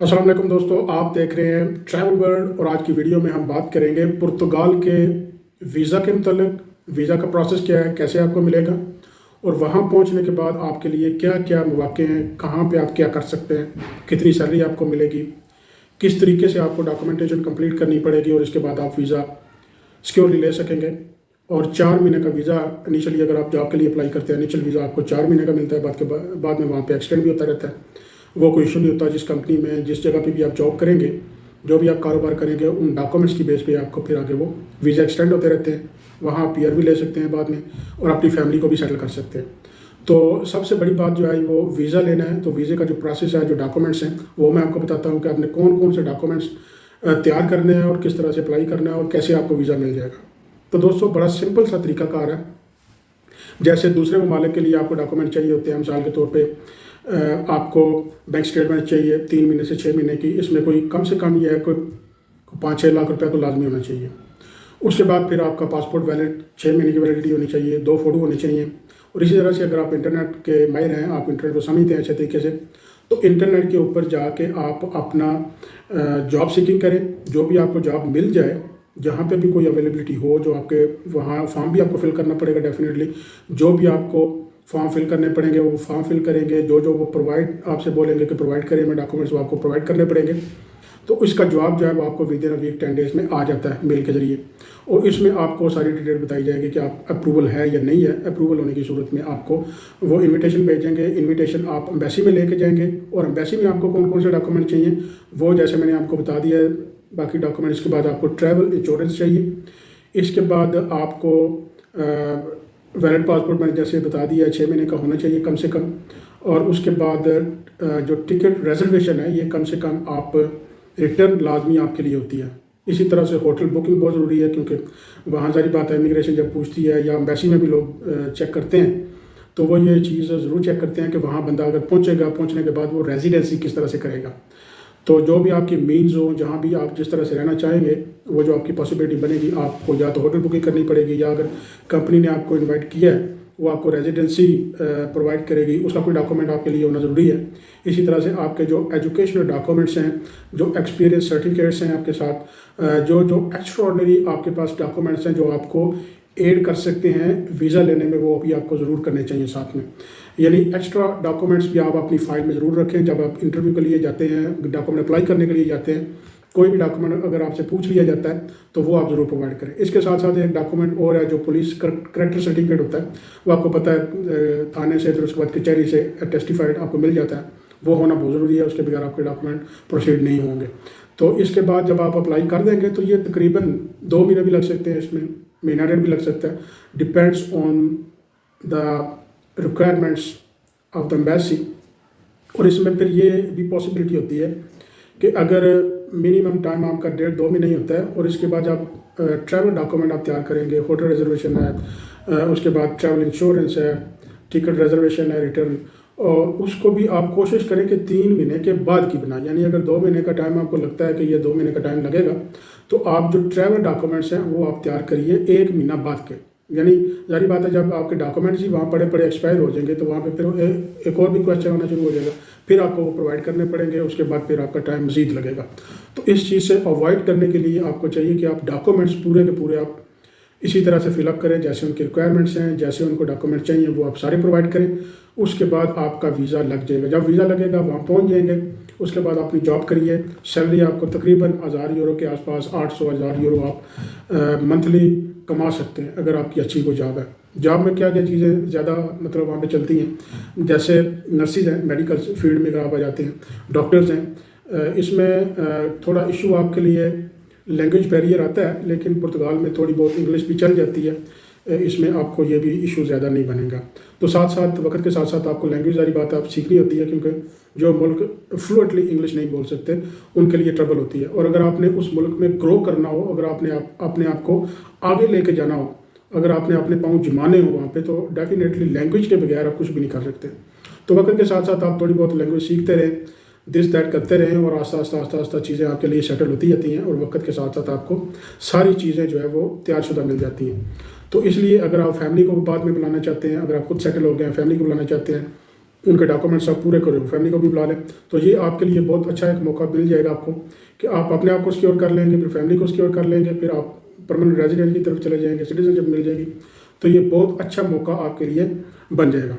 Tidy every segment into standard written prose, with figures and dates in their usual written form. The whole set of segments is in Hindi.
अस्सलाम वालेकुम दोस्तों, आप देख रहे हैं ट्रैवल वर्ल्ड और आज की वीडियो में हम बात करेंगे पुर्तगाल के वीज़ा के मतलब वीज़ा का प्रोसेस क्या है, कैसे आपको मिलेगा और वहाँ पहुँचने के बाद आपके लिए क्या क्या मौक़े हैं, कहाँ पे आप क्या कर सकते हैं, कितनी सैलरी आपको मिलेगी, किस तरीके से आपको डॉक्यूमेंटेशन कंप्लीट करनी पड़ेगी और इसके बाद आप वीज़ा सिक्योरली ले सकेंगे। और 4 महीने का वीज़ा इनिशियली अगर आप जॉब के लिए अप्लाई करते हैं, इनिशियल वीज़ा आपको 4 महीने का मिलता है, बाद में वहाँ पे एक्सटेंड भी होता रहता है। वो कोई इशू नहीं होता। जिस कंपनी में जिस जगह पे भी आप जॉब करेंगे, जो भी आप कारोबार करेंगे, उन डॉक्यूमेंट्स की बेस पे आपको फिर आगे वो वीज़ा एक्सटेंड होते रहते हैं। वहाँ आप पीआर भी ले सकते हैं बाद में और अपनी फैमिली को भी सेटल कर सकते हैं। तो सबसे बड़ी बात जो है वो वीज़ा लेना है। तो वीज़े का जो प्रोसेस है, जो डॉक्यूमेंट्स हैं, वो मैं आपको बताता हूँ कि आपने कौन कौन से डॉक्यूमेंट्स तैयार करने हैं और किस तरह से अप्लाई करना है और कैसे आपको वीज़ा मिल जाएगा। तो दोस्तों, बड़ा सिंपल सा तरीकाकार है। जैसे दूसरे ममालिक के लिए आपको डॉक्यूमेंट चाहिए होते हैं, मिसाल के तौर पे आपको बैंक स्टेटमेंट चाहिए 3 महीने से 6 महीने की। इसमें कोई कम से कम ये है कोई 5-6 लाख रुपया तो लाजमी होना चाहिए। उसके बाद फिर आपका पासपोर्ट वैलिड 6 महीने की वैलिडिटी होनी चाहिए, 2 फोटो होने चाहिए। और इसी तरह से अगर आप इंटरनेट के माहिर हैं, आप इंटरनेट को समझते हैं अच्छे तरीके से, तो इंटरनेट के ऊपर जाके आप अपना जॉब सीकिंग करें। जो भी आपको जॉब मिल जाए, जहाँ पे भी कोई अवेलेबिलिटी हो, जो आपके वहाँ फॉर्म भी आपको फिल करना पड़ेगा डेफिनेटली। जो भी आपको फॉर्म फिल करने पड़ेंगे वो फॉर्म फिल करेंगे। जो जो वो प्रोवाइड आपसे बोलेंगे कि प्रोवाइड करें मैं डॉक्यूमेंट्स, वो आपको प्रोवाइड करने पड़ेंगे। तो इसका जवाब जो है वो आपको विद इन वीक 10 डेज़ में आ जाता है मेल के ज़रिए। और इसमें आपको सारी डिटेल बताई जाएगी कि आप अप्रूवल है या नहीं है। अप्रूवल होने की सूरत में आपको वो इन्विटेशन भेजेंगे। इन्विटेशन आप एम्बेसी में लेके जाएंगे और एम्बेसी में आपको कौन कौन से डॉक्यूमेंट चाहिए वो जैसे मैंने आपको बता दिया है। बाकी डॉक्यूमेंट्स के बाद आपको ट्रैवल इंश्योरेंस चाहिए। इसके बाद आपको वैलिड पासपोर्ट मैंने जैसे बता दिया है 6 महीने का होना चाहिए कम से कम। और उसके बाद जो टिकट रिजर्वेशन है, ये कम से कम आप रिटर्न लाजमी आपके लिए होती है। इसी तरह से होटल बुकिंग बहुत ज़रूरी है, क्योंकि वहाँ सारी बात है, इमिग्रेशन जब पूछती है या एम्बेसी में भी लोग चेक करते हैं, तो वो ये चीज़ ज़रूर चेक करते हैं कि वहाँ बंदा अगर पहुँचेगा, पहुँचने के बाद वो रेजिडेंसी किस तरह से करेगा। तो जो भी आपकी मीन्स हो, जहाँ भी आप जिस तरह से रहना चाहेंगे, वो जो आपकी पॉसिबिलिटी बनेगी, आपको या तो होटल बुकिंग करनी पड़ेगी, या अगर कंपनी ने आपको इनवाइट किया है वो आपको रेजिडेंसी प्रोवाइड करेगी। उसका कोई डॉक्यूमेंट आपके लिए होना ज़रूरी है। इसी तरह से आपके जो एजुकेशनल डॉक्यूमेंट्स हैं, जो एक्सपीरियंस सर्टिफिकेट्स हैं आपके साथ, जो जो एक्स्ट्राऑर्डिनरी आपके पास डॉक्यूमेंट्स हैं जो आपको एड कर सकते हैं वीज़ा लेने में, वो भी आपको ज़रूर करने चाहिए साथ में। यानी एक्स्ट्रा डॉक्यूमेंट्स भी आप अपनी फ़ाइल में ज़रूर रखें। जब आप इंटरव्यू के लिए जाते हैं, डॉक्यूमेंट अप्लाई करने के लिए जाते हैं, कोई भी डॉक्यूमेंट अगर आपसे पूछ लिया जाता है तो वो आप ज़रूर प्रोवाइड करें। इसके साथ साथ एक डॉक्यूमेंट और है जो पुलिस करेक्टर सर्टिफिकेट होता है। वो आपको पता है थाने से, फिर उसके बाद कचहरी से टेस्टिफाइड आपको मिल जाता है। वो होना बहुत ज़रूरी है, उसके बगैर आपके डॉक्यूमेंट प्रोसीड नहीं होंगे। तो इसके बाद जब आप अप्लाई कर देंगे तो ये तकरीबन 2 महीने भी लग सकते हैं, इसमें महीना डेढ़ भी लग सकता है, depends on the requirements of the embassy. और इसमें फिर ये भी पॉसिबिलिटी होती है कि अगर मिनिमम टाइम आपका 1.5-2 महीने ही होता है और इसके बाद आप ट्रैवल डॉक्यूमेंट आप तैयार करेंगे, होटल रिजर्वेशन है, उसके बाद ट्रैवल इंश्योरेंस है, टिकट रिजर्वेशन है, रिटर्न, और उसको भी आप कोशिश करें कि 3 महीने के बाद की बनाए। यानी अगर 2 महीने का टाइम आपको लगता है कि ये 2 महीने का टाइम लगेगा, तो आप जो ट्रैवल डॉक्यूमेंट्स हैं वो आप तैयार करिए 1 महीना बाद के। यानी जारी बात है, जब आपके डॉक्यूमेंट्स ही वहाँ पड़े एक्सपायर हो जाएंगे तो वहाँ पे फिर एक और भी क्वेश्चन होना शुरू हो जाएगा, फिर आपको वो प्रोवाइड करने पड़ेंगे। उसके बाद फिर आपका टाइम मज़ीद लगेगा। तो इस चीज़ से अवॉइड करने के लिए आपको चाहिए कि आप डॉक्यूमेंट्स पूरे के पूरे आप इसी तरह से फिलअप करें जैसे उनकी रिक्वायरमेंट्स हैं, जैसे उनको डॉक्यूमेंट चाहिए वो आप सारे प्रोवाइड करें। उसके बाद आपका वीज़ा लग जाएगा। जब वीज़ा लगेगा वहाँ पहुँच जाएंगे। उसके बाद अपनी जॉब करिए। सैलरी आपको तकरीबन 1000 यूरो के आसपास, 800-1000 यूरो आप मंथली कमा सकते हैं अगर आपकी अच्छी कोई जॉब है। जॉब में क्या क्या चीज़ें ज़्यादा मतलब वहाँ पे चलती हैं, जैसे नर्सिस हैं, मेडिकल फील्ड में अगर आप आ जाते हैं, डॉक्टर्स हैं, इसमें थोड़ा इशू आपके लिए लैंग्वेज बैरियर आता है, लेकिन पुर्तगाल में थोड़ी बहुत इंग्लिश भी चल जाती है। इसमें आपको ये भी इशू ज़्यादा नहीं बनेगा। तो साथ साथ वक्त के साथ साथ आपको लैंग्वेज वाली बात आप सीखनी होती है, क्योंकि जो मुल्क फ्लुएंटली इंग्लिश नहीं बोल सकते उनके लिए ट्रबल होती है। और अगर आपने उस मुल्क में ग्रो करना हो, अगर आपने अपने आप को आगे लेके जाना हो, अगर आपने अपने पाँव जमाने हो वहाँ पे, तो डेफिनेटली लैंग्वेज के बगैर आप कुछ भी नहीं कर सकते। तो वक्त के साथ साथ आप थोड़ी बहुत लैंग्वेज सीखते रहें, दिस दैट करते रहें, और आस्ता आस्ता चीज़ें आपके लिए सेटल होती जाती हैं और वक्त के साथ साथ आपको सारी चीज़ें जो है वो तैयारशुदा मिल जाती हैं। तो इसलिए अगर आप फैमिली को बाद में बुलाना चाहते हैं, अगर आप खुद सेटल हो गए हैं, फैमिली को बुलाना चाहते हैं, उनके डॉक्यूमेंट्स आप पूरे करें, फैमिली को भी बुला लें, तो ये आपके लिए बहुत अच्छा एक मौका मिल जाएगा आपको कि आप अपने आप को सिक्योर कर लेंगे, फिर फैमिली को सिक्योर कर लेंगे, फिर आप परमानेंट रेजिडेंट की तरफ चले जाएंगे, सिटीजनशिप मिल जाएगी। तो ये बहुत अच्छा मौका आपके लिए बन जाएगा।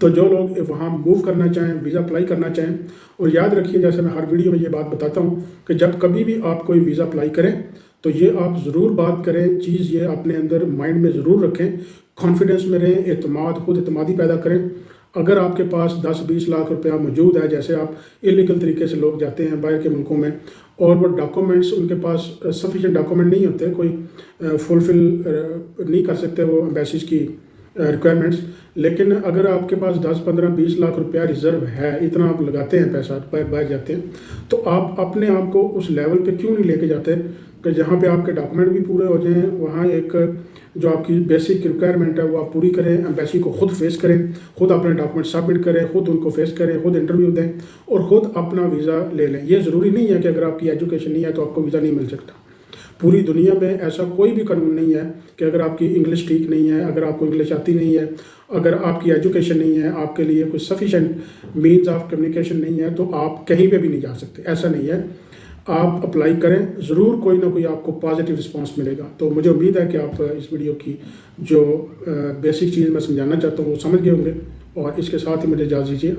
तो जो लोग वहाँ मूव करना चाहें, वीज़ा अप्लाई करना चाहें, और याद रखिए जैसे मैं हर वीडियो में ये बात बताता हूँ कि जब कभी भी आप कोई वीज़ा अप्लाई करें तो ये आप ज़रूर बात करें, चीज़ ये अपने अंदर माइंड में ज़रूर रखें, कॉन्फिडेंस में रहें, एतमाद, खुद एतमादी पैदा करें। अगर आपके पास 10-20 लाख रुपया मौजूद है, जैसे आप इलीगल तरीके से लोग जाते हैं बाहर के मुल्कों में, और वो डॉक्यूमेंट्स उनके पास सफिशेंट डॉक्यूमेंट नहीं होते, कोई फुलफिल नहीं कर सकते वो एम्बेसीज की रिक्वायरमेंट्स, लेकिन अगर आपके पास 10-15-20 लाख रुपया रिजर्व है, इतना आप लगाते हैं पैसा, बाहर जाते हैं, तो आप अपने आप को उस लेवल पे क्यों नहीं लेके जाते कि जहाँ पे आपके डॉक्यूमेंट भी पूरे हो जाएं, वहाँ एक जो आपकी बेसिक रिक्वायरमेंट है वो आप पूरी करें, एम्बेसी को खुद फेस करें, खुद अपने डॉक्यूमेंट सबमिट करें, खुद उनको फेस करें, खुद इंटरव्यू दें और खुद अपना वीज़ा ले लें। ये ज़रूरी नहीं है कि अगर आपकी एजुकेशन नहीं है तो आपको वीज़ा नहीं मिल सकता। पूरी दुनिया में ऐसा कोई भी कानून नहीं है कि अगर आपकी इंग्लिश ठीक नहीं है, अगर आपको इंग्लिश आती नहीं है, अगर आपकी एजुकेशन नहीं है, आपके लिए कोई सफिशेंट मीन्स ऑफ कम्युनिकेशन नहीं है, तो आप कहीं पे भी नहीं जा सकते। ऐसा नहीं है। आप अप्लाई करें, ज़रूर कोई ना कोई आपको पॉजिटिव रिस्पांस मिलेगा। तो मुझे उम्मीद है कि आप इस वीडियो की जो बेसिक चीज़ मैं समझाना चाहता हूँ वो समझ गए होंगे, और इसके साथ ही मुझे इजाज़त दीजिए।